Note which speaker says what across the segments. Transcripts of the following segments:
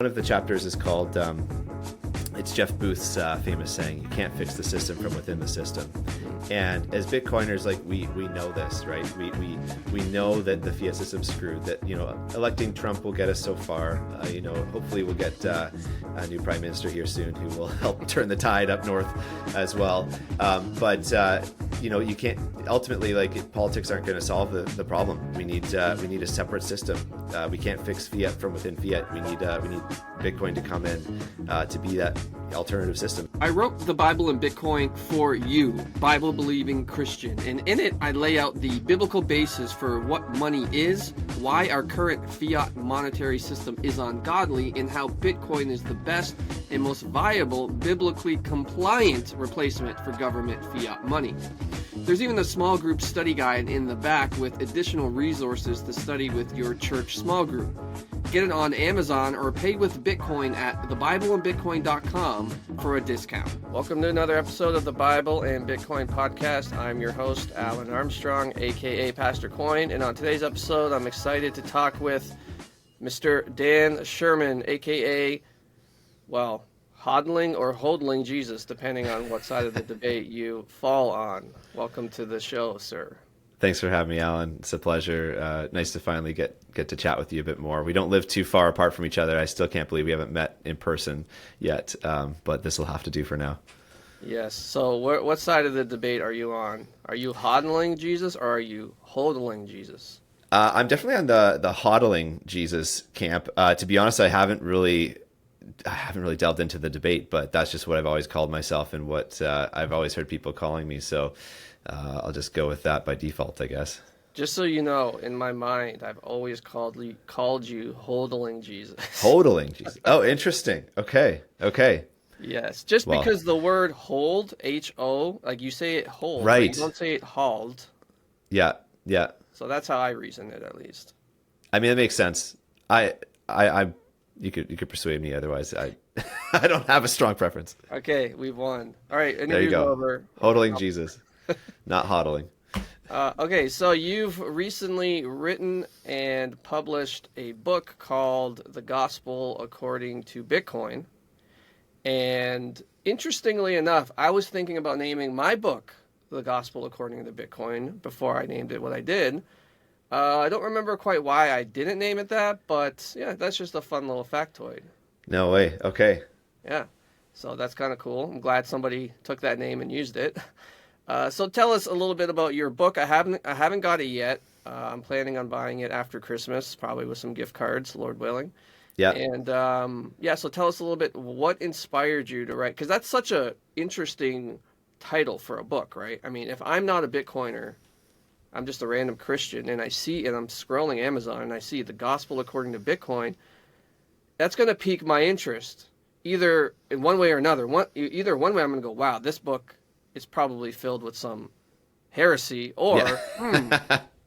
Speaker 1: One of the chapters is called, it's Jeff Booth's famous saying, you can't fix the system from within the system. And as Bitcoiners, like we know this, right? We know that the fiat system's screwed, that, electing Trump will get us so far. Hopefully we'll get a new prime minister here soon who will help turn the tide up north as well. But you can't, ultimately, politics aren't going to solve the problem. We need a separate system. We can't fix fiat from within fiat. We need Bitcoin to come in to be that alternative system.
Speaker 2: I wrote the Bible and Bitcoin for you, Bible-believing Christian, and in it I lay out the biblical basis for what money is, why our current fiat monetary system is ungodly, and how Bitcoin is the best and most viable, biblically compliant replacement for government fiat money. There's even a small group study guide in the back with additional resources to study with your church small group. Get it on Amazon or pay with Bitcoin at thebibleandbitcoin.com for a discount. Welcome to another episode of the Bible and Bitcoin podcast. I'm your host, Alan Armstrong, aka Pastor Coin, and on today's episode, I'm excited to talk with Mr. Dan Sherman, aka, hodling or hodling Jesus, depending on what side of the debate you fall on. Welcome to the show, sir.
Speaker 1: Thanks for having me, Alan. It's a pleasure. Nice to finally get to chat with you a bit more. We don't live too far apart from each other. I still can't believe we haven't met in person yet, but this will have to do for now.
Speaker 2: Yes. So what side of the debate are you on? Are you hodling Jesus or are you hodling Jesus?
Speaker 1: I'm definitely on the hodling Jesus camp. To be honest, I haven't really delved into the debate, but that's just what I've always called myself and what I've always heard people calling me. So I'll just go with that by default, I guess.
Speaker 2: Just so you know, in my mind, I've always called you hodling Jesus.
Speaker 1: Hodling Jesus. Oh, interesting. Okay.
Speaker 2: Yes, because the word hold, H-O, like you say it hold,
Speaker 1: right?
Speaker 2: You don't say it hauled.
Speaker 1: Yeah.
Speaker 2: So that's how I reason it, at least.
Speaker 1: I mean, it makes sense. You could persuade me. Otherwise, I don't have a strong preference.
Speaker 2: Okay, we've won. All right,
Speaker 1: there you go.
Speaker 2: Over.
Speaker 1: Hodling Jesus, not hodling.
Speaker 2: Okay, so you've recently written and published a book called The Gospel According to Bitcoin. And interestingly enough, I was thinking about naming my book The Gospel According to Bitcoin before I named it what I did. I don't remember quite why I didn't name it that, but yeah, that's just a fun little factoid.
Speaker 1: No way. Okay.
Speaker 2: Yeah, so that's kind of cool. I'm glad somebody took that name and used it. So tell us a little bit about your book. I haven't got it yet. I'm planning on buying it after Christmas, probably with some gift cards, Lord willing.
Speaker 1: Yeah.
Speaker 2: And so tell us a little bit what inspired you to write, because that's such a interesting title for a book, right? I mean, if I'm not a Bitcoiner, I'm just a random Christian, and I'm scrolling Amazon and I see The Gospel According to Bitcoin, that's going to pique my interest, either in one way or another. Either one way I'm going to go, wow, this book is probably filled with some heresy, or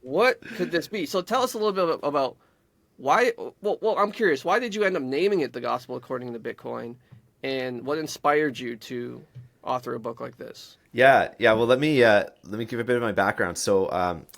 Speaker 2: what could this be? So tell us a little bit about why. Well, I'm curious. Why did you end up naming it The Gospel According to Bitcoin, and what inspired you to author a book like this?
Speaker 1: Yeah. Well, let me give a bit of my background. So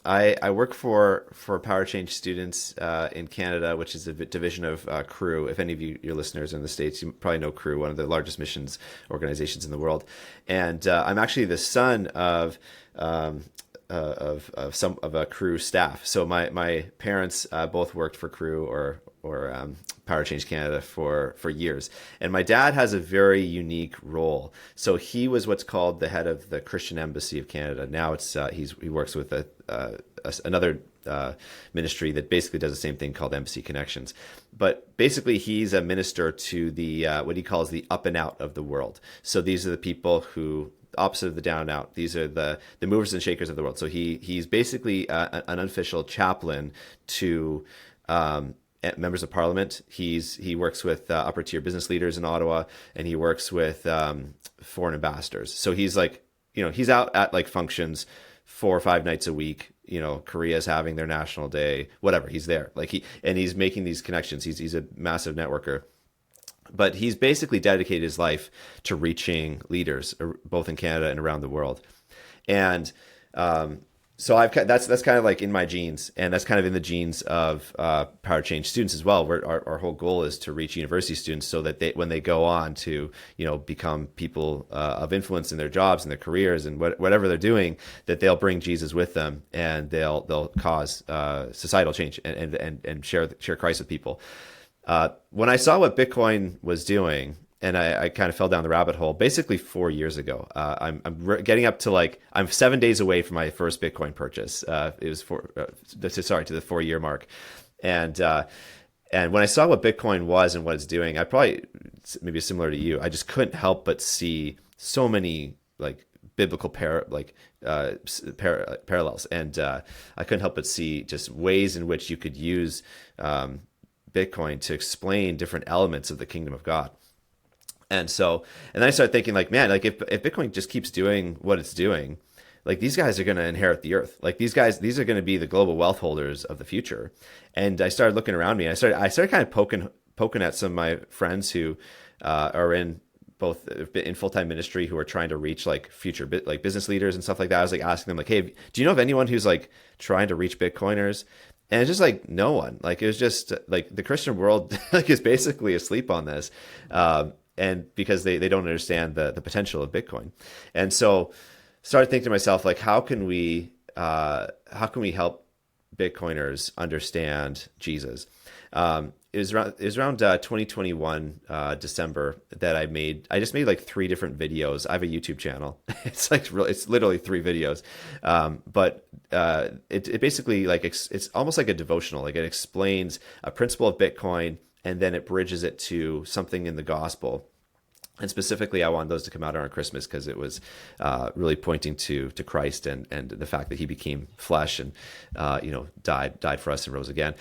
Speaker 1: I work for Power Change students in Canada, which is a division of Crew. If any of your listeners are in the States, you probably know Crew, one of the largest missions organizations in the world. And I'm actually the son of some of a Crew staff. So my parents both worked for Crew or Power Change Canada for years. And my dad has a very unique role. So he was what's called the head of the Christian Embassy of Canada. Now he works with another ministry that basically does the same thing called Embassy Connections. But basically he's a minister to the what he calls the up and out of the world. So these are the people who, opposite of the down and out, these are the movers and shakers of the world. So he's basically an unofficial chaplain to members of parliament. He works with upper tier business leaders in Ottawa, and he works with foreign ambassadors. So he's he's out at functions 4 or 5 nights a week. Korea's having their national day, whatever. He's there, he's making these connections. He's a massive networker. But he's basically dedicated his life to reaching leaders, both in Canada and around the world. And So that's kind of like in my genes, and that's kind of in the genes of Power Change students as well. Where our whole goal is to reach university students so that when they go on to become people of influence in their jobs and their careers and whatever they're doing, that they'll bring Jesus with them and they'll cause societal change and share Christ with people. When I saw what Bitcoin was doing, and I kind of fell down the rabbit hole basically 4 years ago. I'm getting up to I'm 7 days away from my first Bitcoin purchase. It was to the 4 year mark. And when I saw what Bitcoin was and what it's doing, I probably, maybe similar to you, I just couldn't help but see so many biblical parallels. And I couldn't help but see just ways in which you could use Bitcoin to explain different elements of the kingdom of God. And then I started thinking if Bitcoin just keeps doing what it's doing, these guys are going to inherit the earth. These are going to be the global wealth holders of the future. And I started looking around me, and I started kind of poking at some of my friends who are in full-time ministry, who are trying to reach future business leaders and stuff like that. I was asking them hey, do you know of anyone who's trying to reach Bitcoiners? And it's just no one. It was just the Christian world is basically asleep on this. And because they don't understand the potential of Bitcoin. And so started thinking to myself, how can we help Bitcoiners understand Jesus? It was around 2021 December that I just made 3 different videos. I have a YouTube channel. It's it's literally 3 videos. But it basically it's almost like a devotional. It explains a principle of Bitcoin, and then it bridges it to something in the gospel. And specifically, I wanted those to come out around Christmas because it was really pointing to Christ and the fact that he became flesh and died for us and rose again.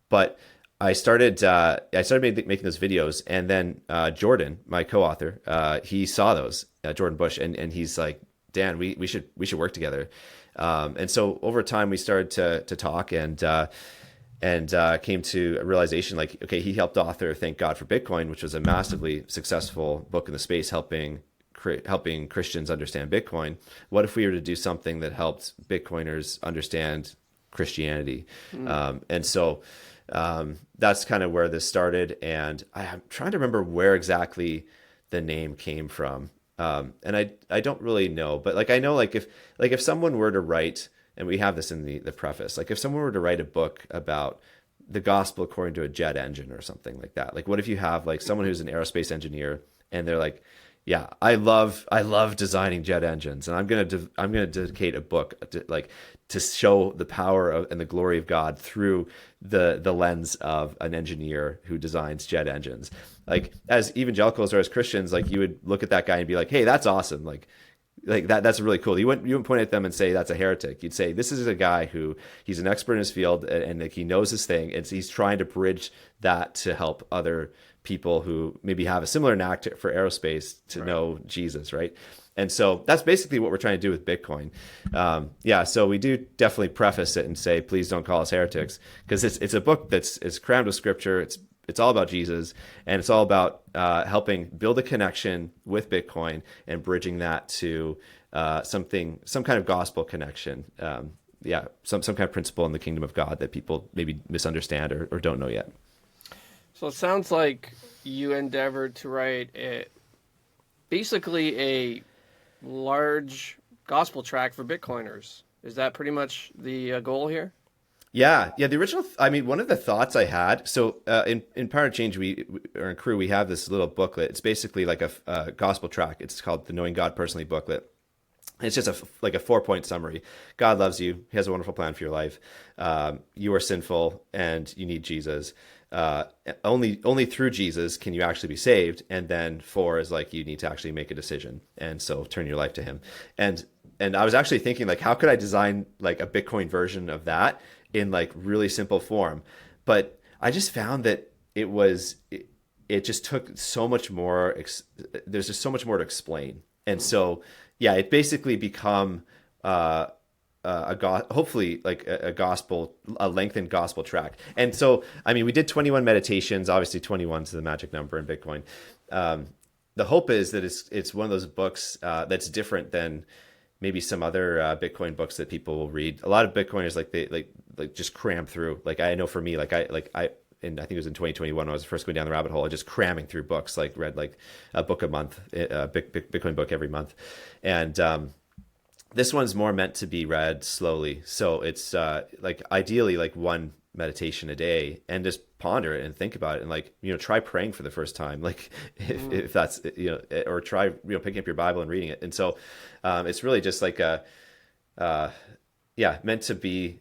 Speaker 1: But I started making those videos, and then Jordan, my co-author, he saw those, Jordan Bush, and he's like, Dan, we should work together. And so over time we started to talk and came to a realization okay, he helped author Thank God for Bitcoin, which was a massively successful book in the space, helping Christians understand Bitcoin. What if we were to do something that helped Bitcoiners understand Christianity? And so that's kind of where this started. And I'm trying to remember where exactly the name came from. And I don't really know, but I know if someone were to write, and we have this in the preface, if someone were to write a book about the gospel according to a jet engine or something like that, what if you have someone who's an aerospace engineer and they're yeah, I love designing jet engines, and I'm gonna dedicate a book to show the power and the glory of God through the lens of an engineer who designs jet engines. As evangelicals or as Christians, you would look at that guy and be hey, that's awesome. That's really cool. You wouldn't point at them and say that's a heretic. You'd say this is a guy who he's an expert in his field and he knows his thing, and he's trying to bridge that to help other people who maybe have a similar knack for aerospace to know Jesus, right? And so that's basically what we're trying to do with Bitcoin. So we do definitely preface it and say, please don't call us heretics, because it's a book it's crammed with scripture. It's all about Jesus, and it's all about helping build a connection with Bitcoin and bridging that to some kind of gospel connection. Some kind of principle in the kingdom of God that people maybe misunderstand or don't know yet.
Speaker 2: So it sounds like you endeavored to write basically a large gospel tract for Bitcoiners. Is that pretty much the goal here?
Speaker 1: Yeah. The original, one of the thoughts I had, so in Power Change, or in Crew, we have this little booklet. It's basically like a gospel tract. It's called the Knowing God Personally booklet. It's just a 4-point summary. God loves you. He has a wonderful plan for your life. You are sinful and you need Jesus. Only through Jesus can you actually be saved. And then 4 is you need to actually make a decision. And so turn your life to him. And I was actually thinking how could I design a Bitcoin version of that in really simple form? But I just found that it just took so much more. There's just so much more to explain. And so, yeah, it basically become hopefully a lengthened gospel tract. And so, we did 21 meditations. Obviously 21 is the magic number in Bitcoin. The hope is that it's one of those books that's different than maybe some other Bitcoin books that people will read. A lot of Bitcoiners like just cram through. Like I know for me, and I think it was in 2021 when I was first going down the rabbit hole, just cramming through books, like read like a book a month, a Bitcoin book every month. And this one's more meant to be read slowly. So it's like ideally like one meditation a day, and just ponder it and think about it, and like, try praying for the first time, like if that's, or try, picking up your Bible and reading it. And so it's really just like meant to be,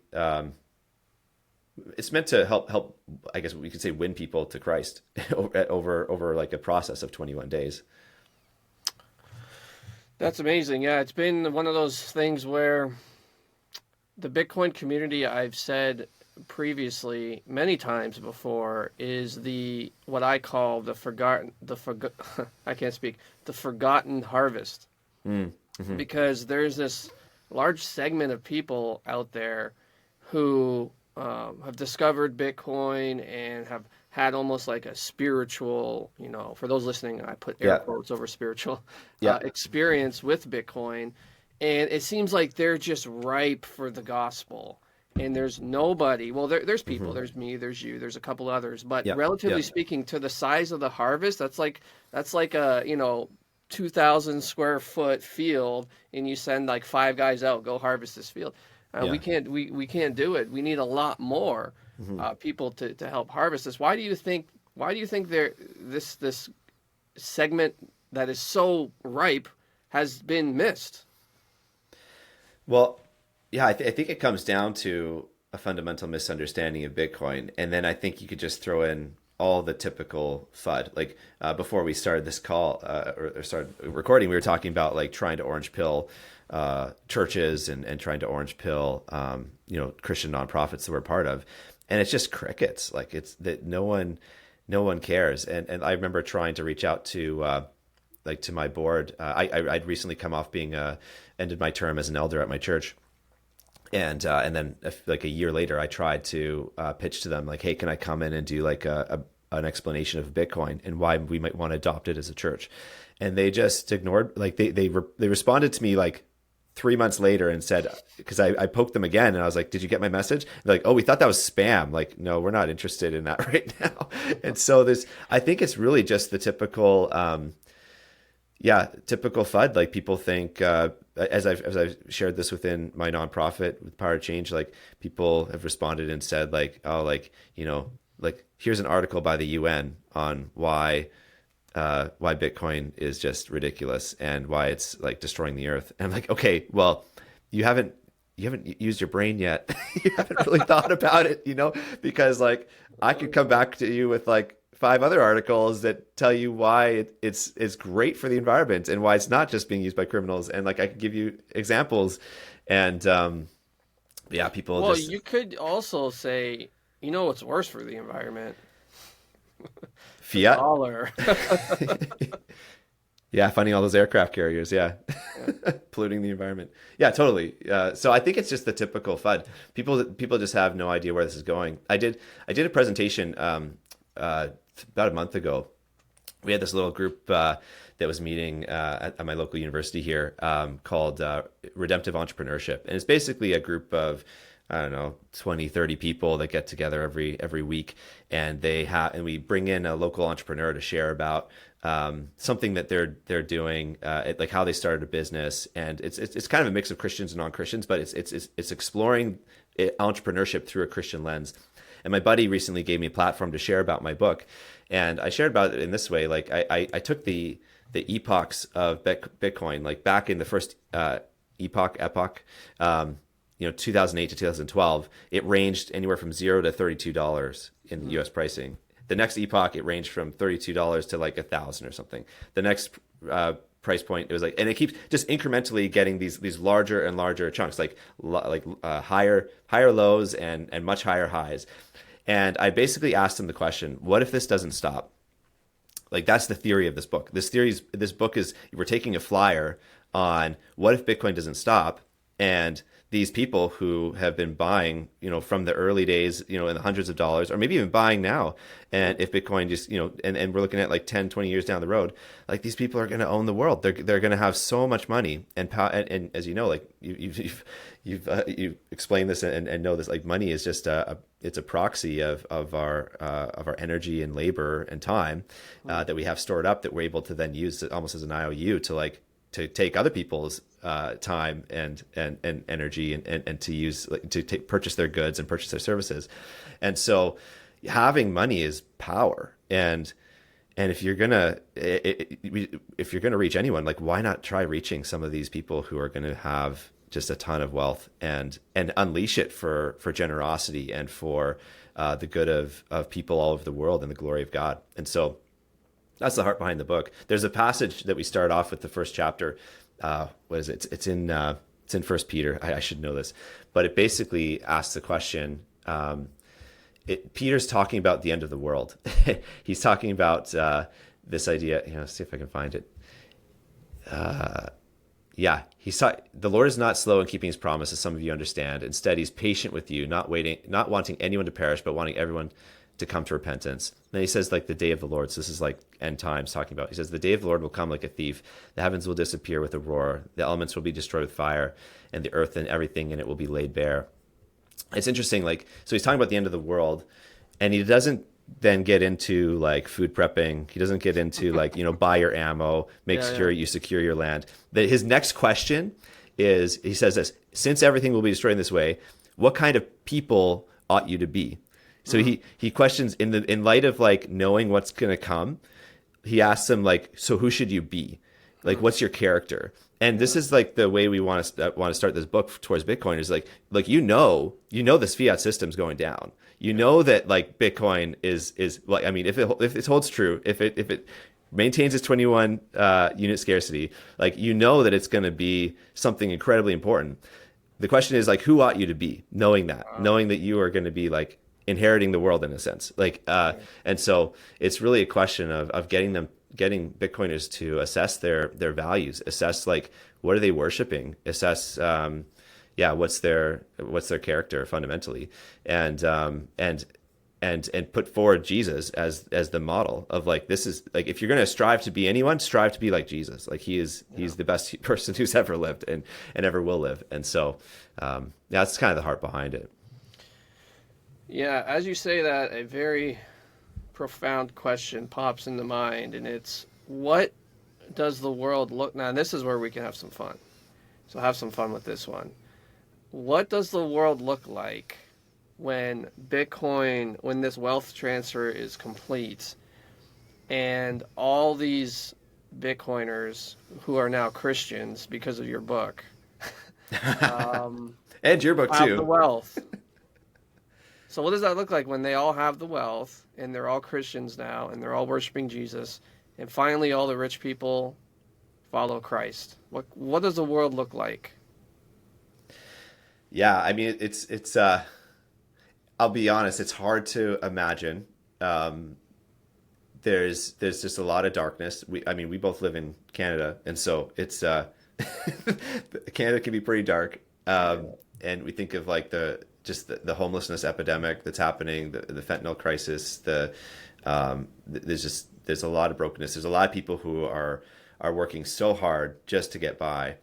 Speaker 1: it's meant to help, I guess we could say, win people to Christ over like a process of 21 days.
Speaker 2: That's amazing. Yeah, it's been one of those things where the Bitcoin community, I've said previously many times before, is what I call the I can't speak, the forgotten harvest. Mm-hmm. Because there's this large segment of people out there who have discovered Bitcoin and have had almost like a spiritual, for those listening, I put air quotes over spiritual, experience with Bitcoin. And it seems like they're just ripe for the gospel. And there's nobody, well, there's people, mm-hmm. there's me, there's you, there's a couple others. But relatively speaking, to the size of the harvest, that's like a, 2,000 square foot field, and you send like 5 guys out, go harvest this field. We can't do it. We need a lot more people to help harvest this. Why do you think this segment that is so ripe has been missed?
Speaker 1: Well, yeah, I think it comes down to a fundamental misunderstanding of Bitcoin, and then I think you could just throw in all the typical FUD. Like before we started this call or started recording, we were talking about like trying to orange pill churches and trying to orange pill Christian nonprofits that we're part of, and it's just crickets. Like it's that no one cares. And I remember trying to reach out to to my board. I'd recently come off being ended my term as an elder at my church. And then like a year later, I tried to pitch to them like, hey, can I come in and do like an explanation of Bitcoin and why we might want to adopt it as a church? And they just ignored, like they responded to me like 3 months later and said, because I poked them again and I was like, did you get my message? They're like, oh, we thought that was spam. Like, no, we're not interested in that right now. And so I think it's really just the typical, typical FUD. Like people think, as I've shared this within my nonprofit with Power Change, like people have responded and said like, oh, like, like here's an article by the UN on why Bitcoin is just ridiculous and why it's like destroying the earth. And I'm like, okay, well, you haven't used your brain yet. You haven't really thought about it, because like I could come back to you with like 5 other articles that tell you why it's great for the environment and why it's not just being used by criminals. And like I could give you examples, and people.
Speaker 2: Well, you could also say, what's worse for the environment?
Speaker 1: Fiat.
Speaker 2: Dollar.
Speaker 1: Yeah, funding all those aircraft carriers. Yeah, polluting the environment. Yeah, totally. So I think it's just the typical FUD. People just have no idea where this is going. I did a presentation about a month ago. We had this little group that was meeting at my local university here called Redemptive Entrepreneurship. And it's basically a group of, I don't know, 20, 30 people that get together every week. And we bring in a local entrepreneur to share about something that they're doing, like how they started a business. And it's kind of a mix of Christians and non-Christians, but it's exploring entrepreneurship through a Christian lens. And my buddy recently gave me a platform to share about my book. And I shared about it in this way. Like I took the epochs of Bitcoin, like back in the first epoch, 2008 to 2012, it ranged anywhere from $0 to $32 in the US pricing. The next epoch, it ranged from $32 to like $1,000 or something. The next price point, it was like, and it keeps just incrementally getting these larger and larger chunks, like higher lows and much higher highs. And I basically asked him the question, what if this doesn't stop? Like that's the theory of this book. This book is we're taking a flyer on what if Bitcoin doesn't stop, and these people who have been buying, from the early days, in the hundreds of dollars, or maybe even buying now. And if Bitcoin just, and we're looking at like 10, 20 years down the road, like these people are going to own the world. They're going to have so much money and power. And as you know, like you've explained this and know this, like money is just it's a proxy of our energy and labor and time that we have stored up, that we're able to then use almost as an IOU to take other people's time and energy and to use, like, to purchase their goods and purchase their services. And so having money is power. And if you're gonna reach anyone, like, why not try reaching some of these people who are going to have just a ton of wealth and unleash it for generosity and for the good of people all over the world and the glory of God. And so that's the heart behind the book. There's a passage that we start off with the first chapter. What is it? It's in First Peter. I should know this, but it basically asks the question. Peter's talking about the end of the world. He's talking about this idea. Let's see if I can find it. The Lord is not slow in keeping his promise, as some of you understand. Instead, he's patient with you, not wanting anyone to perish, but wanting everyone to come to repentance. Then he says, like, the day of the Lord. So this is like end times talking about. He says, the day of the Lord will come like a thief. The heavens will disappear with a roar. The elements will be destroyed with fire, and the earth and everything in it will be laid bare. It's interesting. Like, so he's talking about the end of the world, and he doesn't then get into like food prepping. He doesn't get into like, buy your ammo, make sure you secure your land. His next question is, he says this: since everything will be destroyed in this way, what kind of people ought you to be? So he questions in light of like knowing what's going to come. He asks them, like, so who should you be? Like, what's your character? And this is like the way we want to start this book towards Bitcoin, is like this fiat system's going down. That like Bitcoin is like, I mean, if it holds true, if it maintains its 21 unit scarcity, like, that it's going to be something incredibly important. The question is, like, who ought you to be, knowing that you are going to be like inheriting the world in a sense, like, and so it's really a question of getting Bitcoiners to assess their values, assess like, what are they worshiping, assess what's their character fundamentally, and put forward Jesus as the model of like, this is like, if you're going to strive to be anyone, strive to be like Jesus. Like, he's the best person who's ever lived and ever will live. And so that's kind of the heart behind it.
Speaker 2: Yeah, as you say that, a very profound question pops into mind, and it's, what does the world look now? And this is where we can have some fun. So have some fun with this one. What does the world look like when this wealth transfer is complete, and all these Bitcoiners who are now Christians because of your book,
Speaker 1: and your book
Speaker 2: have
Speaker 1: too,
Speaker 2: the wealth? So what does that look like when they all have the wealth and they're all Christians now and they're all worshiping Jesus, and finally all the rich people follow Christ? What does the world look like?
Speaker 1: Yeah, I mean, it's I'll be honest, it's hard to imagine. There's just a lot of darkness. We both live in Canada, and so it's Canada can be pretty dark. And we think of like the homelessness epidemic that's happening, the fentanyl crisis, there's a lot of brokenness. There's a lot of people who are working so hard just to get by.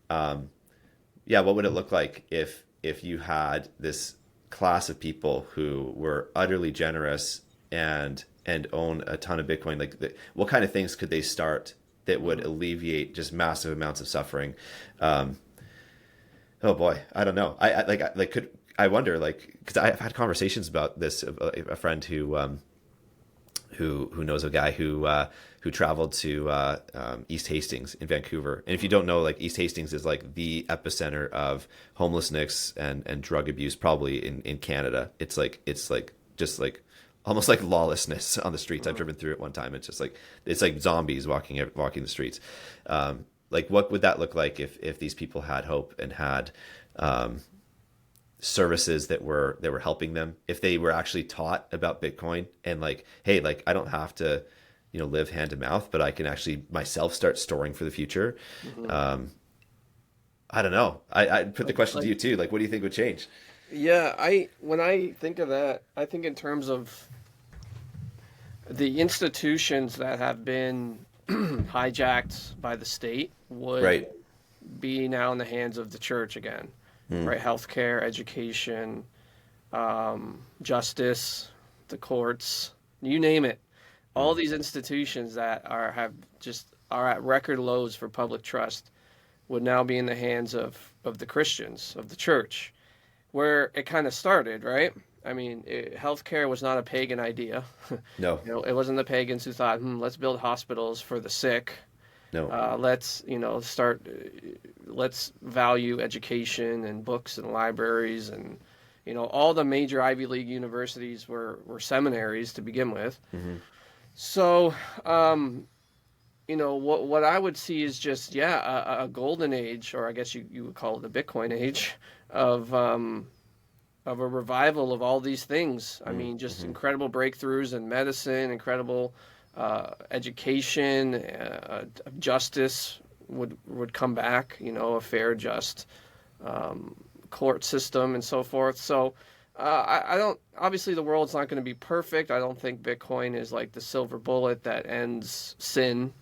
Speaker 1: What would it look like if you had this class of people who were utterly generous and own a ton of Bitcoin? Like, what kind of things could they start that would alleviate just massive amounts of suffering? Oh boy, I don't know. I wonder, like, because I've had conversations about this. A friend who knows a guy who traveled to East Hastings in Vancouver. And if you don't know, like, East Hastings is like the epicenter of homelessness and drug abuse probably in Canada. It's just like almost like lawlessness on the streets. I've driven through it one time. It's like zombies walking the streets. Like, what would that look like if these people had hope and had services that were helping them, if they were actually taught about Bitcoin and like, hey, like, I don't have to, live hand to mouth, but I can actually myself start storing for the future. I don't know. I put the question to
Speaker 2: Like,
Speaker 1: you too. Like, what do you think would change?
Speaker 2: yeah, when I think of that, I think in terms of the institutions that have been hijacked by the state would
Speaker 1: Right.
Speaker 2: be now in the hands of the church again,
Speaker 1: Mm,
Speaker 2: right? Healthcare, education, justice, the courts, you name it. All
Speaker 1: mm,
Speaker 2: these institutions that are at record lows for public trust would now be in the hands of the Christians, of the church, where it kind of started, right? I mean, healthcare was not a pagan idea.
Speaker 1: no.
Speaker 2: It wasn't the pagans who thought, let's build hospitals for the sick.
Speaker 1: No.
Speaker 2: Let's value education and books and libraries and, all the major Ivy League universities were seminaries to begin with.
Speaker 1: Hmm.
Speaker 2: So, what I would see is just, yeah, a golden age, or I guess you would call it the Bitcoin age of a revival of all these things. I mean, just
Speaker 1: Mm-hmm.
Speaker 2: incredible breakthroughs in medicine, incredible education, justice would come back. A fair, just court system and so forth. So I don't. Obviously, the world's not going to be perfect. I don't think Bitcoin is like the silver bullet that ends sin.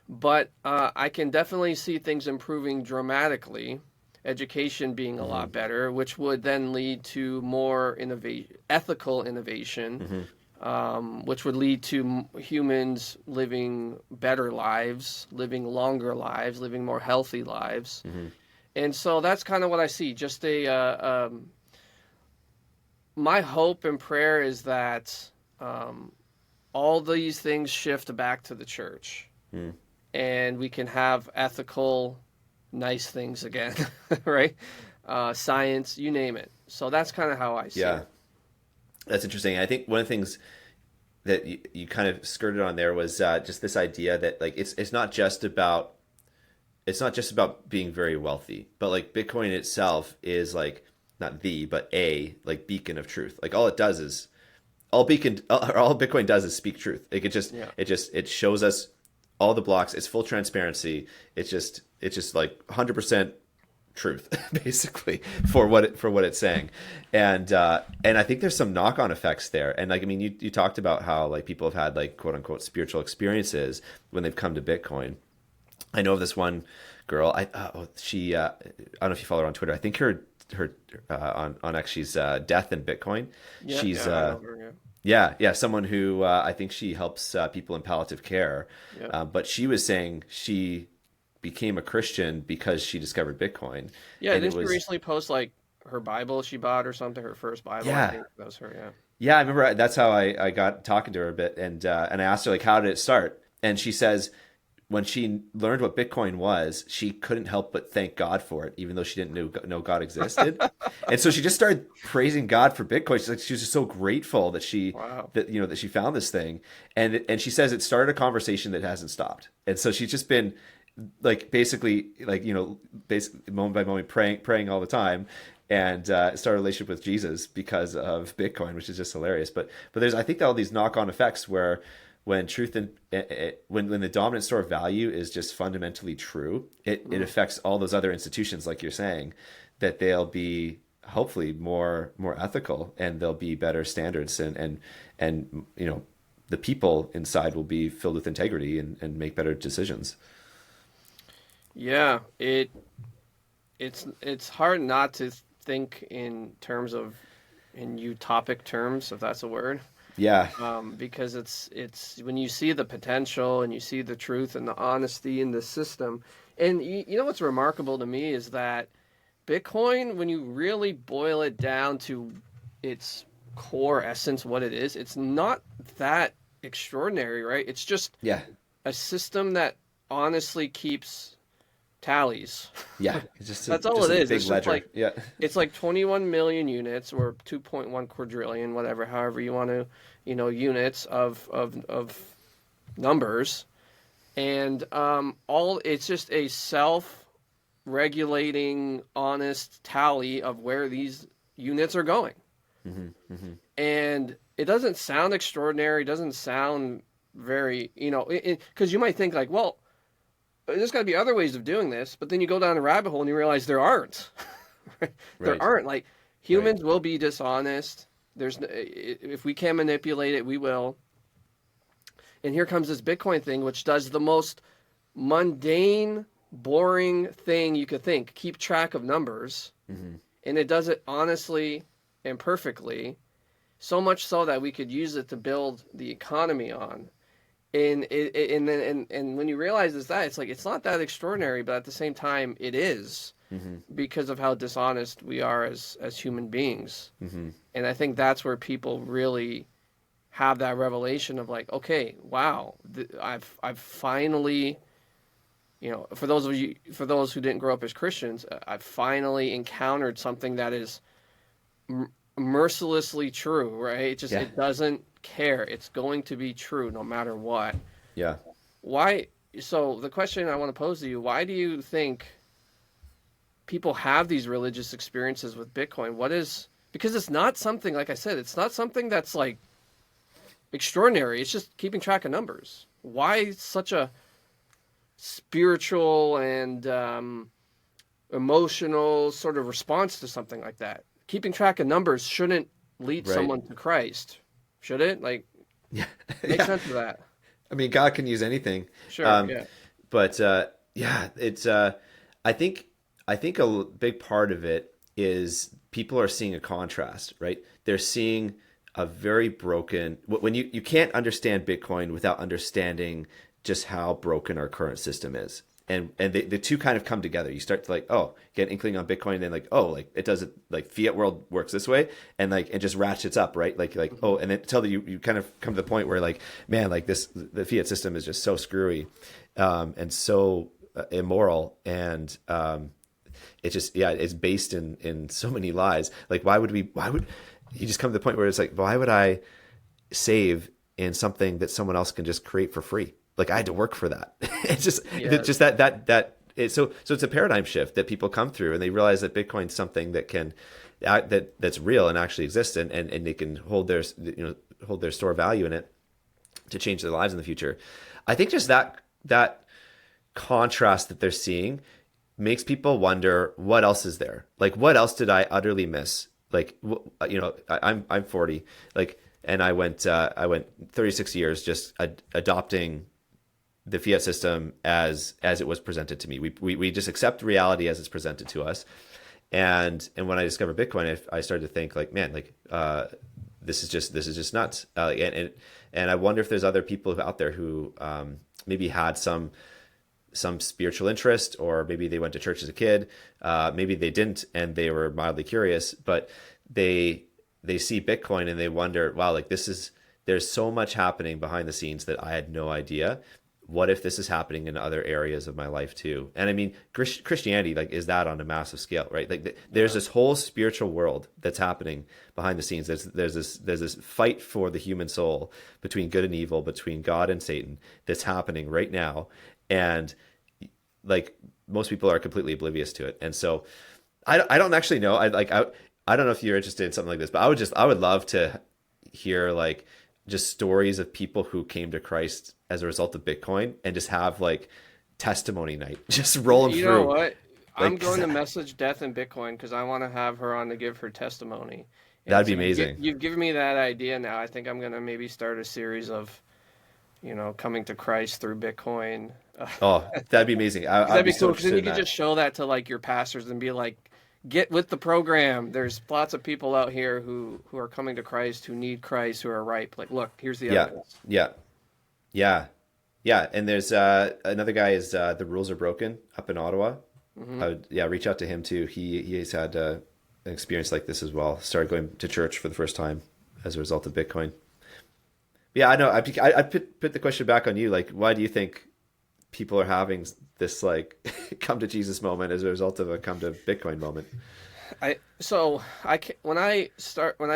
Speaker 2: But I can definitely see things improving dramatically, education being a
Speaker 1: Hmm.
Speaker 2: lot better, which would then lead to more ethical innovation,
Speaker 1: Hmm.
Speaker 2: which would lead to humans living better lives, living longer lives, living more healthy lives.
Speaker 1: Hmm.
Speaker 2: And so that's kind of what I see. Just my hope and prayer is that all these things shift back to the church,
Speaker 1: Mm.
Speaker 2: and we can have ethical, nice things again, right? Science, you name it. So that's kind of how I see
Speaker 1: Yeah,
Speaker 2: it.
Speaker 1: that's interesting. I think one of the things that you kind of skirted on there was just this idea that like it's not just about being very wealthy, but like Bitcoin itself is like not the but a like beacon of truth. Like all it does is all Bitcoin does is speak truth. Like
Speaker 2: Yeah.
Speaker 1: it shows us all the blocks. It's full transparency. It's just like 100% truth basically for what it's saying, and I think there's some knock on effects there. And like I mean, you talked about how like people have had like quote unquote spiritual experiences when they've come to Bitcoin. I know of this one girl. I don't know if you follow her on Twitter. I think her on X she's Death in Bitcoin.
Speaker 2: Yeah,
Speaker 1: She's
Speaker 2: yeah, I know her. Yeah,
Speaker 1: yeah, someone who I think she helps people in palliative care.
Speaker 2: yeah,
Speaker 1: But she was saying she became a Christian because she discovered Bitcoin,
Speaker 2: yeah.
Speaker 1: and it
Speaker 2: Didn't she
Speaker 1: was
Speaker 2: recently post like her Bible she bought or something? Her first Bible, I
Speaker 1: yeah,
Speaker 2: think that was her. Yeah.
Speaker 1: yeah. I remember that's how I got talking to her a bit, and I asked her like, how did it start? And she says when she learned what Bitcoin was, she couldn't help but thank God for it, even though she didn't know God existed. And so she just started praising God for Bitcoin. She was just so grateful that
Speaker 2: Wow.
Speaker 1: that she found this thing, and she says it started a conversation that hasn't stopped. And so she's just been like basically like basically moment by moment praying all the time, and start a relationship with Jesus because of Bitcoin, which is just hilarious. But there's I think all these knock on effects where when truth and when the dominant store of value is just fundamentally true, it
Speaker 2: Mm.
Speaker 1: affects all those other institutions, like you're saying, that they'll be hopefully more ethical, and there'll be better standards, and the people inside will be filled with integrity and make better decisions.
Speaker 2: Yeah. It's hard not to think in terms of in utopic terms, if that's a word.
Speaker 1: Yeah.
Speaker 2: Because it's when you see the potential and you see the truth and the honesty in the system. And you know what's remarkable to me is that Bitcoin, when you really boil it down to its core essence, what it is, it's not that extraordinary, right? It's just
Speaker 1: Yeah.
Speaker 2: a system that honestly keeps tallies.
Speaker 1: Yeah. It's just
Speaker 2: That's all
Speaker 1: just
Speaker 2: it
Speaker 1: a
Speaker 2: is.
Speaker 1: big ledger. Yeah.
Speaker 2: It's like 21 million units or 2.1 quadrillion, whatever, however you want to, units of numbers, and all it's just a self-regulating, honest tally of where these units are going,
Speaker 1: Hmm. Hmm.
Speaker 2: and it doesn't sound extraordinary. It doesn't sound very, because you might think like, well, there's got to be other ways of doing this. But then you go down a rabbit hole and you realize there aren't. There
Speaker 1: Right.
Speaker 2: aren't. Like,
Speaker 1: Right.
Speaker 2: humans will be dishonest. If we can manipulate it, we will. And here comes this Bitcoin thing, which does the most mundane, boring thing you could think: keep track of numbers.
Speaker 1: Hmm.
Speaker 2: And it does it honestly and perfectly, so much so that we could use it to build the economy on. And when you realize that, it's like, it's not that extraordinary, but at the same time it is,
Speaker 1: Hmm.
Speaker 2: because of how dishonest we are as human beings.
Speaker 1: Hmm.
Speaker 2: And I think that's where people really have that revelation of like, okay, wow, I've finally, for those who didn't grow up as Christians, I've finally encountered something that is mercilessly true, right?
Speaker 1: Yeah.
Speaker 2: It doesn't care. It's going to be true no matter what.
Speaker 1: Yeah.
Speaker 2: Why? So the question I want to pose to you: why do you think people have these religious experiences with Bitcoin? Because it's not something, like I said, it's not something that's like extraordinary. It's just keeping track of numbers. Why such a spiritual and emotional sort of response to something like that? Keeping track of numbers shouldn't lead
Speaker 1: Right.
Speaker 2: someone to Christ, should it? Like,
Speaker 1: Yeah.
Speaker 2: make
Speaker 1: Yeah.
Speaker 2: sense of that.
Speaker 1: I mean, God can use anything.
Speaker 2: Sure, yeah.
Speaker 1: But yeah, it's. I think a big part of it is people are seeing a contrast, right? They're seeing a very broken. When you can't understand Bitcoin without understanding just how broken our current system is. And the two kind of come together. You start to like, oh, get an inkling on Bitcoin, and then like, oh, like it does it, like fiat world works this way, and like it just ratchets up, right? Like oh, and then until you kind of come to the point where like, man, like the fiat system is just so screwy, and so immoral, and it just, yeah, it's based in so many lies. Like why would you just come to the point where it's like, why would I save in something that someone else can just create for free? Like I had to work for that.
Speaker 2: Yeah.
Speaker 1: It's just that it's so it's a paradigm shift that people come through, and they realize that Bitcoin's something that can that's real and actually exists, and they can hold their store value in it to change their lives in the future. I think just that contrast that they're seeing makes people wonder, what else is there? Like what else did I utterly miss? Like I'm 40, like, and I went 36 years just adopting the fiat system as it was presented to me. We just accept reality as it's presented to us. And when I discovered Bitcoin, I started to think like, man, like this is just nuts. And I wonder if there's other people out there who maybe had some spiritual interest, or maybe they went to church as a kid, maybe they didn't and they were mildly curious, but they see Bitcoin and they wonder, wow, like there's so much happening behind the scenes that I had no idea. What if this is happening in other areas of my life too? And I mean, Christianity like is that on a massive scale, right? Like there's this whole spiritual world that's happening behind the scenes. There's this fight for the human soul between good and evil, between God and Satan, that's happening right now. And like most people are completely oblivious to it. And so I don't actually know. I don't know if you're interested in something like this, but I would love to hear like just stories of people who came to Christ as a result of Bitcoin, and just have like testimony night, just rolling
Speaker 2: You
Speaker 1: through.
Speaker 2: know what? I'm
Speaker 1: Like
Speaker 2: going to message Death in Bitcoin because I want to have her on to give her testimony. And
Speaker 1: that'd be
Speaker 2: so
Speaker 1: amazing.
Speaker 2: you've given me that idea now. I think I'm going to maybe start a series of, coming to Christ through Bitcoin.
Speaker 1: Oh, that'd be amazing. I'd
Speaker 2: That'd
Speaker 1: be
Speaker 2: be
Speaker 1: so
Speaker 2: cool because then
Speaker 1: interested
Speaker 2: you
Speaker 1: in
Speaker 2: could
Speaker 1: that.
Speaker 2: just show that to like your pastors and be like, get with the program. There's lots of people out here who are coming to Christ, who need Christ, who are ripe. Like, look, here's the
Speaker 1: Yeah,
Speaker 2: evidence.
Speaker 1: yeah, yeah, yeah. And there's another guy is The Rules Are Broken up in Ottawa.
Speaker 2: Hmm.
Speaker 1: I would, yeah, reach out to him too. He's had an experience like this as well. Started going to church for the first time as a result of Bitcoin. Yeah, I know. I put the question back on you. Like, why do you think people are having this like come to Jesus moment as a result of a come to Bitcoin moment?
Speaker 2: When I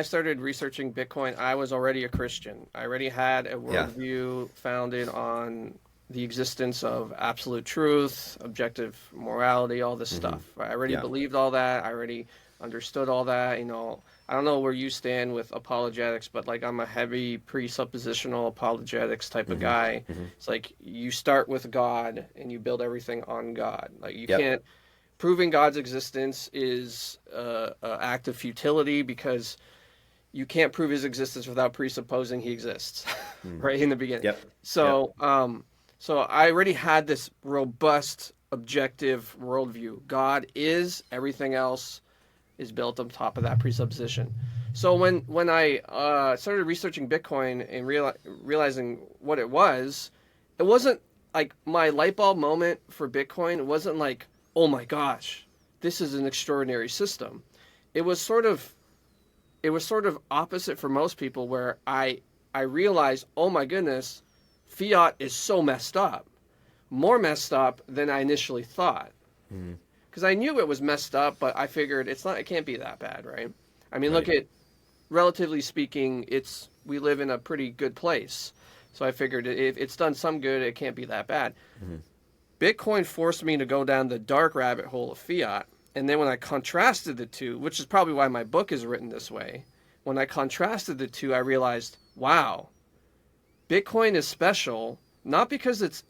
Speaker 2: started researching Bitcoin, I was already a Christian. I already had a
Speaker 1: Yeah.
Speaker 2: worldview founded on the existence of absolute truth, objective morality, all this
Speaker 1: Hmm.
Speaker 2: stuff. I already
Speaker 1: Yeah.
Speaker 2: believed all that. I already understood all that. I don't know where you stand with apologetics, but like I'm a heavy presuppositional apologetics type of guy. It's like you start with God and you build everything on God. Like you
Speaker 1: Yep.
Speaker 2: can't proving God's existence is an act of futility because you can't prove his existence without presupposing he exists right in the beginning.
Speaker 1: Yep. Yep.
Speaker 2: So I already had this robust objective worldview. God is, everything else is built on top of that presupposition. So when I started researching Bitcoin and realizing what it wasn't like my light bulb moment for Bitcoin. It wasn't like, oh my gosh, this is an extraordinary system. It was sort of opposite for most people, where I realized, oh my goodness, fiat is so messed up, more messed up than I initially thought. Because I knew it was messed up, but I figured it can't be that bad, right? I mean,
Speaker 1: Right.
Speaker 2: look at, relatively speaking, we live in a pretty good place. So I figured if it's done some good, it can't be that bad. Bitcoin forced me to go down the dark rabbit hole of fiat. And then when I contrasted the two, which is probably why my book is written this way, when I contrasted the two, I realized, wow, Bitcoin is special, not because it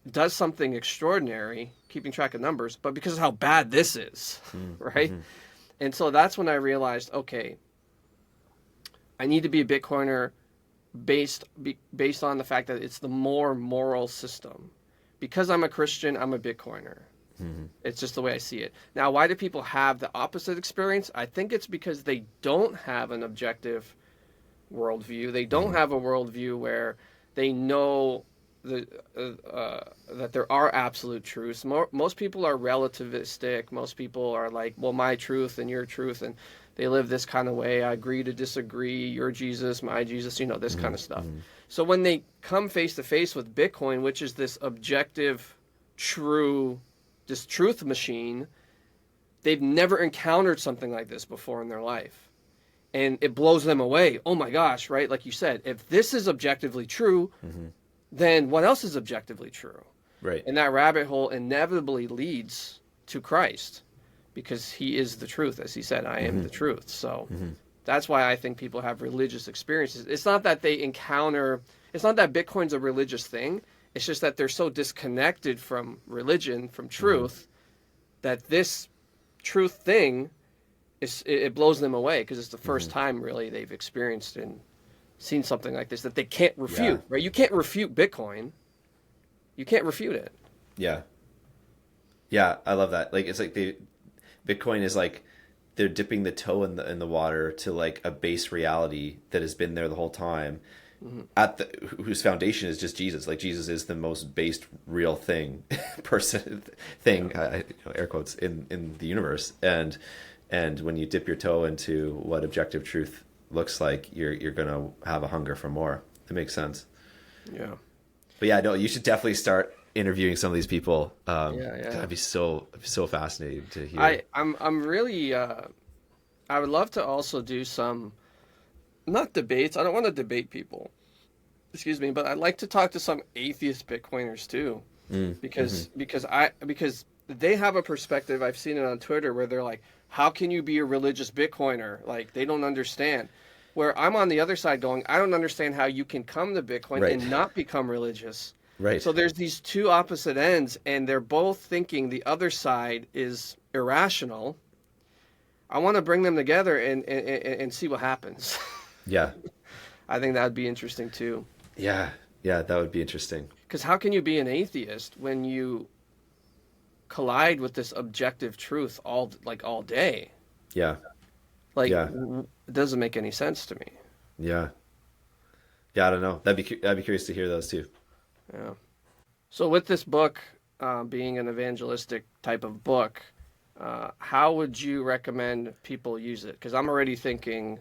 Speaker 2: does something extraordinary, keeping track of numbers, but because of how bad this is, right? And so that's when I realized, okay, I need to be a Bitcoiner based on the fact that it's the more moral system. Because I'm a Christian, I'm a Bitcoiner. It's just the way I see it. Now, why do people have the opposite experience? I think it's because they don't have an objective worldview. They don't have a worldview where they know that there are absolute truths. Most people are relativistic. Most people are like, well, my truth and your truth, and they live this kind of way. I agree to disagree. Your Jesus, my Jesus, this kind of stuff. So when they come face to face with Bitcoin, which is this objective, this truth machine, they've never encountered something like this before in their life. And it blows them away. Oh my gosh, right? Like you said, if this is objectively true, then what else is objectively true?
Speaker 1: Right.
Speaker 2: And that rabbit hole inevitably leads to Christ, because he is the truth. As he said, I am the truth. So that's why I think people have religious experiences. It's not that Bitcoin's a religious thing. It's just that they're so disconnected from religion, from truth, that this truth thing, it blows them away, because it's the first time really they've experienced and seen something like this that they can't refute, right? You can't refute Bitcoin. You can't refute it.
Speaker 1: Yeah. Yeah, I love that. Like, it's like Bitcoin is like they're dipping the toe in the water to like a base reality that has been there the whole time, whose foundation is just Jesus. Like, Jesus is the most based real thing, air quotes, in the universe. And when you dip your toe into what objective truth looks like, you're gonna have a hunger for more. It makes sense.
Speaker 2: Yeah.
Speaker 1: But yeah, no, you should definitely start interviewing some of these people.
Speaker 2: Yeah.
Speaker 1: That'd be so fascinating to hear.
Speaker 2: I'm really I would love to also do some, not debates. I don't want to debate people. Excuse me, but I'd like to talk to some atheist Bitcoiners too. Because they have a perspective, I've seen it on Twitter, where they're like, how can you be a religious Bitcoiner? Like, they don't understand. Where I'm on the other side going, I don't understand how you can come to Bitcoin and not become religious.
Speaker 1: Right.
Speaker 2: So there's these two opposite ends, and they're both thinking the other side is irrational. I want to bring them together and see what happens.
Speaker 1: Yeah.
Speaker 2: I think that would be interesting too.
Speaker 1: Yeah, that would be interesting.
Speaker 2: Because how can you be an atheist when you collide with this objective truth all day?
Speaker 1: Yeah.
Speaker 2: It doesn't make any sense to me.
Speaker 1: Yeah, I don't know. I'd be curious to hear those too.
Speaker 2: Yeah. So with this book being an evangelistic type of book, how would you recommend people use it? Because I'm already thinking,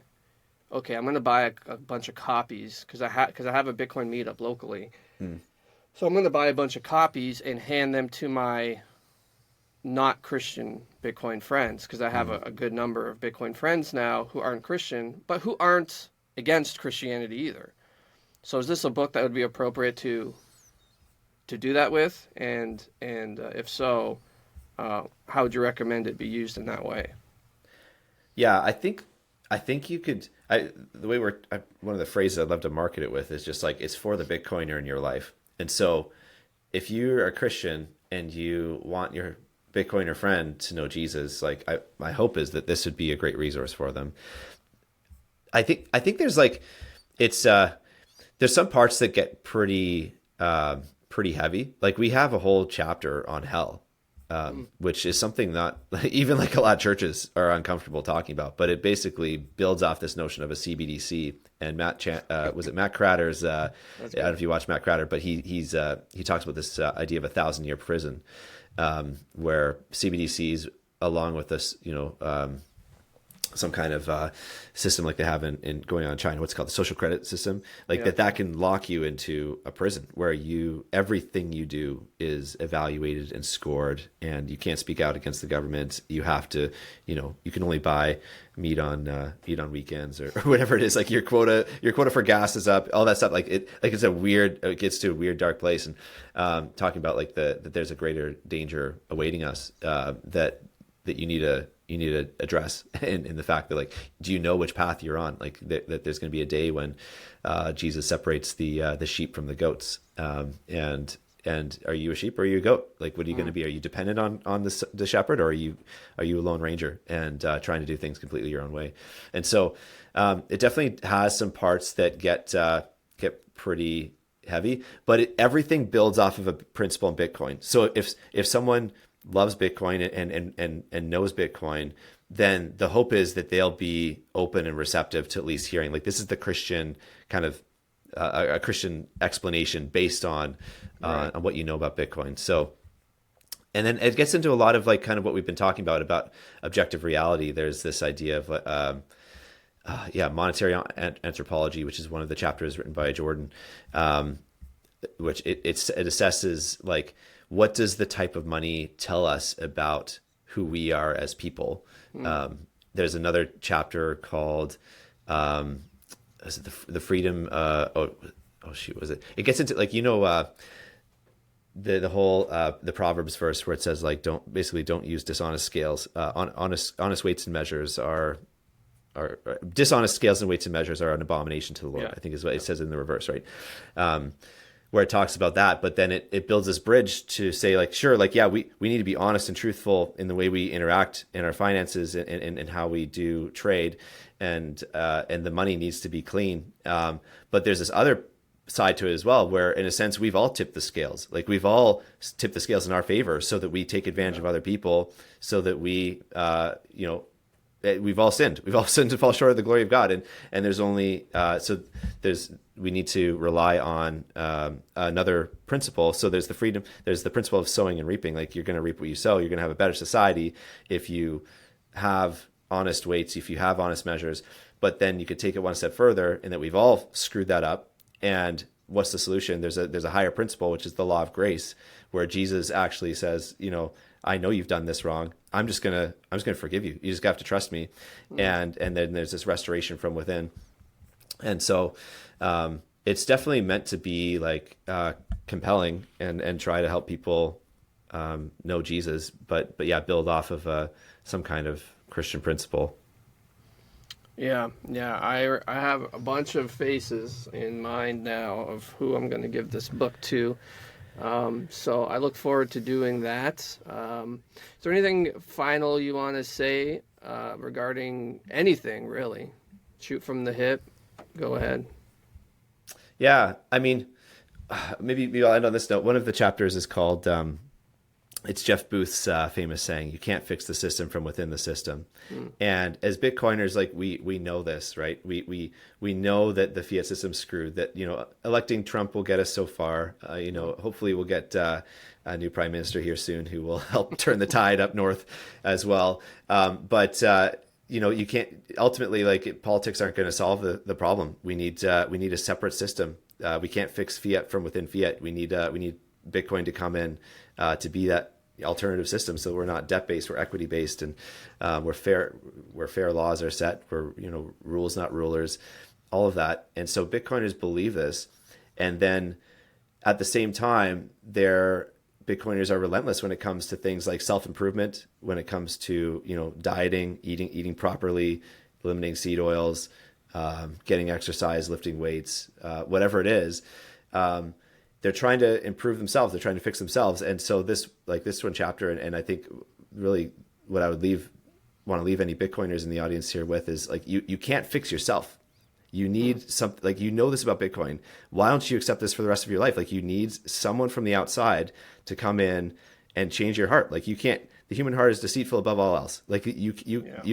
Speaker 2: okay, I'm going to buy a bunch of copies because I have a Bitcoin meetup locally. So I'm going to buy a bunch of copies and hand them to my not Christian Bitcoin friends, because I have a good number of Bitcoin friends now who aren't Christian, but who aren't against Christianity either. So is this a book that would be appropriate to do that with? And if so, how would you recommend it be used in that way?
Speaker 1: Yeah, I think I think you could. The way one of the phrases I'd love to market it with is just like it's for the Bitcoiner in your life. And so, if you're a Christian and you want your Bitcoiner friend to know Jesus, like my hope is that this would be a great resource for them. I think there's like it's there's some parts that get pretty heavy. Like we have a whole chapter on hell, which is something that even like a lot of churches are uncomfortable talking about. But it basically builds off this notion of a CBDC. And was it Matt Cratter's? I don't know if you watch Matt Cratter, but he talks about this idea of 1,000-year prison, where CBDCs, along with this, some kind of system like they have in going on in China, what's called the social credit system, like that can lock you into a prison where everything you do is evaluated and scored, and you can't speak out against the government. You have to, you can only buy meat on weekends or whatever it is. Like your quota for gas is up, all that stuff. It gets to a weird dark place, and talking about like that there's a greater danger awaiting us that you need to address in the fact that, like, do you know which path you're on? Like that there's going to be a day when Jesus separates the sheep from the goats. And are you a sheep or are you a goat? Like, what are you going to be? Are you dependent on the shepherd, or are you a lone ranger and trying to do things completely your own way? And so it definitely has some parts that get pretty heavy, but everything builds off of a principle in Bitcoin. So if someone loves Bitcoin and knows Bitcoin, then the hope is that they'll be open and receptive to at least hearing, like, this is the Christian kind of a Christian explanation based on what you know about Bitcoin. So, and then it gets into a lot of like kind of what we've been talking about objective reality. There's this idea of monetary anthropology, which is one of the chapters written by Jordan, which it assesses, like, what does the type of money tell us about who we are as people? There's another chapter called is it the freedom? Was it? It gets into, like, the whole the Proverbs verse where it says, like, don't use dishonest scales. Honest weights and measures are dishonest scales and weights and measures are an abomination to the Lord. I think is what it says in the reverse, right? Where it talks about that, but then it builds this bridge to say, like, sure, like, yeah, we need to be honest and truthful in the way we interact in our finances and how we do trade, and the money needs to be clean. But there's this other side to it as well, where in a sense we've all tipped the scales. Like, we've all tipped the scales in our favor so that we take advantage of other people, so that we've all sinned. We've all sinned to fall short of the glory of God, and there's only we need to rely on another principle. So there's the principle of sowing and reaping. Like, you're going to reap what you sow. You're going to have a better society if you have honest weights, if you have honest measures. But then you could take it one step further, in that we've all screwed that up. And what's the solution? There's a higher principle, which is the law of grace, where Jesus actually says, I know you've done this wrong. I'm just gonna forgive you. You just have to trust me. And then there's this restoration from within. And so it's definitely meant to be like compelling and try to help people know Jesus, but yeah, build off of some kind of Christian principle.
Speaker 2: Yeah. I have a bunch of faces in mind now of who I'm going to give this book to. So I look forward to doing that. Is there anything final you want to say regarding anything, really? Shoot from the hip. Go ahead.
Speaker 1: Yeah, I mean, maybe I'll end on this note. One of the chapters is called, it's Jeff Booth's famous saying, "You can't fix the system from within the system." And as Bitcoiners, like, we know this, right? We know that the fiat system's screwed, that, electing Trump will get us so far. Hopefully we'll get a new prime minister here soon who will help turn the tide up north as well. But you can't ultimately, like, politics aren't going to solve the problem. We need a separate system. We can't fix fiat from within fiat. We need Bitcoin to come in to be that alternative system, so we're not debt based, we're equity based, and where fair laws are set, where rules not rulers, all of that. And so Bitcoiners believe this, and then at the same time, Bitcoiners are relentless when it comes to things like self-improvement, when it comes to dieting, eating properly, eliminating seed oils, getting exercise, lifting weights, whatever it is. They're trying to improve themselves. They're trying to fix themselves. And so this one chapter, and I think really what I would want to leave any Bitcoiners in the audience here with is like, you can't fix yourself. You need something, like, this about Bitcoin. Why don't you accept this for the rest of your life? Like, you need someone from the outside to come in and change your heart. Like, you can't, the human heart is deceitful above all else. Like, you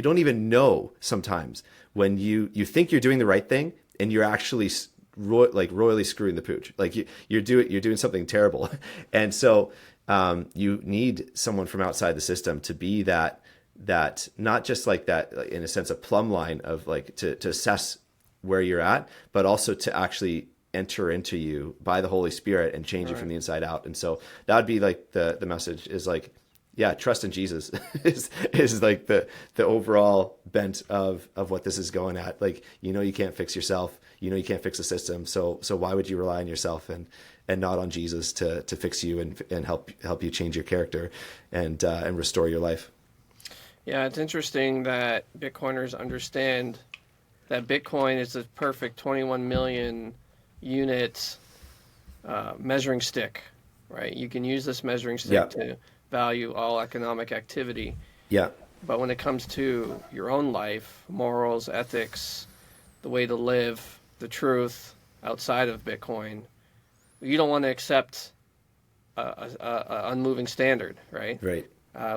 Speaker 1: don't even know sometimes when you think you're doing the right thing and you're actually royally screwing the pooch. Like, you're doing something terrible. And so you need someone from outside the system to be that not just like that, in a sense, a plumb line of like to assess where you're at, but also to actually enter into you by the Holy Spirit and change you from the inside out. And so that would be like the message is like, yeah, trust in Jesus is like the overall bent of what this is going at. Like, you can't fix yourself, you can't fix the system. So why would you rely on yourself and not on Jesus to fix you and help you change your character and restore your life?
Speaker 2: Yeah, it's interesting that Bitcoiners understand that Bitcoin is the perfect 21 million unit measuring stick, right? You can use this measuring stick to value all economic activity.
Speaker 1: Yeah.
Speaker 2: But when it comes to your own life, morals, ethics, the way to live, the truth outside of Bitcoin, you don't want to accept a unmoving standard, right?
Speaker 1: Right.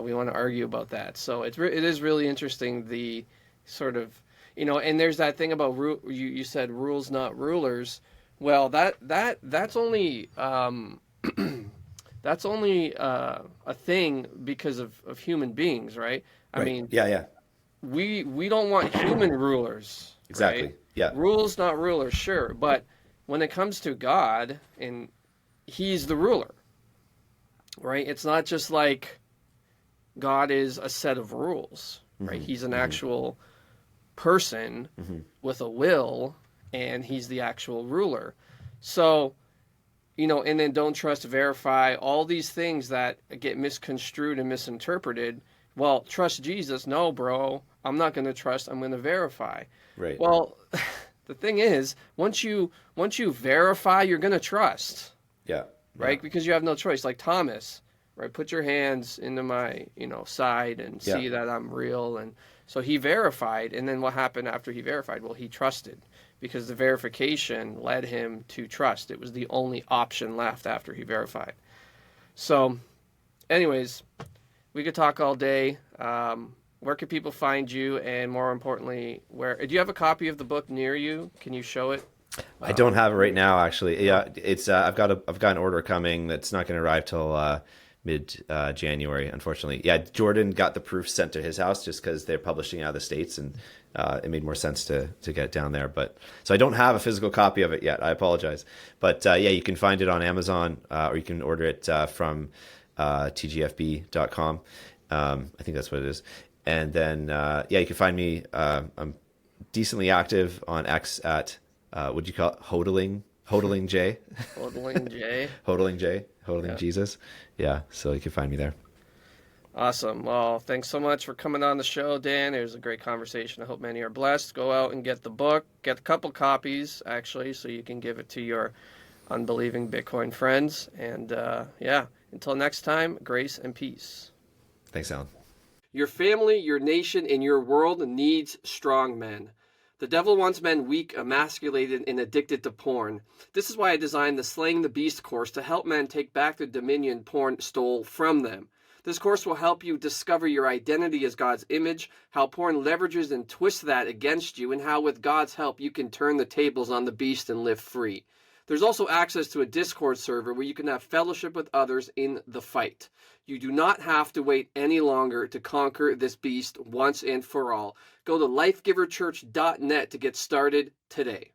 Speaker 2: We want to argue about that. So it is really interesting, the sort of, and there's that thing about you said rules not rulers. Well, that's only that's only a thing because of human beings, right? I mean, we don't want human rulers.
Speaker 1: Exactly.
Speaker 2: Right?
Speaker 1: Yeah.
Speaker 2: Rules not rulers, sure, but when it comes to God, and He's the ruler, right? It's not just like God is a set of rules, right? He's an actual person with a will, and He's the actual ruler. So, and then don't trust, verify, all these things that get misconstrued and misinterpreted. Well, trust Jesus. No, bro, I'm not going to trust. I'm going to verify.
Speaker 1: Right.
Speaker 2: Well, the thing is, once you verify, you're going to trust.
Speaker 1: Yeah.
Speaker 2: Right? Because you have no choice. Like Thomas, right? Put your hands into my, side and see that I'm real. And so he verified. And then what happened after he verified? Well, he trusted, because the verification led him to trust. It was the only option left after he verified. So anyways, we could talk all day. Where can people find you? And more importantly, do you have a copy of the book near you? Can you show it?
Speaker 1: I don't have it right now, actually. Yeah, it's I've got an order coming that's not going to arrive till mid January, unfortunately. Yeah, Jordan got the proof sent to his house just because they're publishing out of the States, and it made more sense to get it down there. But so I don't have a physical copy of it yet. I apologize. But yeah, you can find it on Amazon, or you can order it from tgfb.com. I think that's what it is. And then you can find me. I'm decently active on X at what'd you call it? Hodling J.
Speaker 2: Hodling J.
Speaker 1: Hodling Jesus. Yeah, so you can find me there.
Speaker 2: Awesome. Well, thanks so much for coming on the show, Dan. It was a great conversation. I hope many are blessed. Go out and get the book. Get a couple copies, actually, so you can give it to your unbelieving Bitcoin friends. And until next time, grace and peace.
Speaker 1: Thanks, Alan.
Speaker 2: Your family, your nation, and your world needs strong men. The devil wants men weak, emasculated, and addicted to porn. This is why I designed the Slaying the Beast course to help men take back the dominion porn stole from them. This course will help you discover your identity as God's image, how porn leverages and twists that against you, and how with God's help you can turn the tables on the beast and live free. There's also access to a Discord server where you can have fellowship with others in the fight. You do not have to wait any longer to conquer this beast once and for all. Go to lifegiverchurch.net to get started today.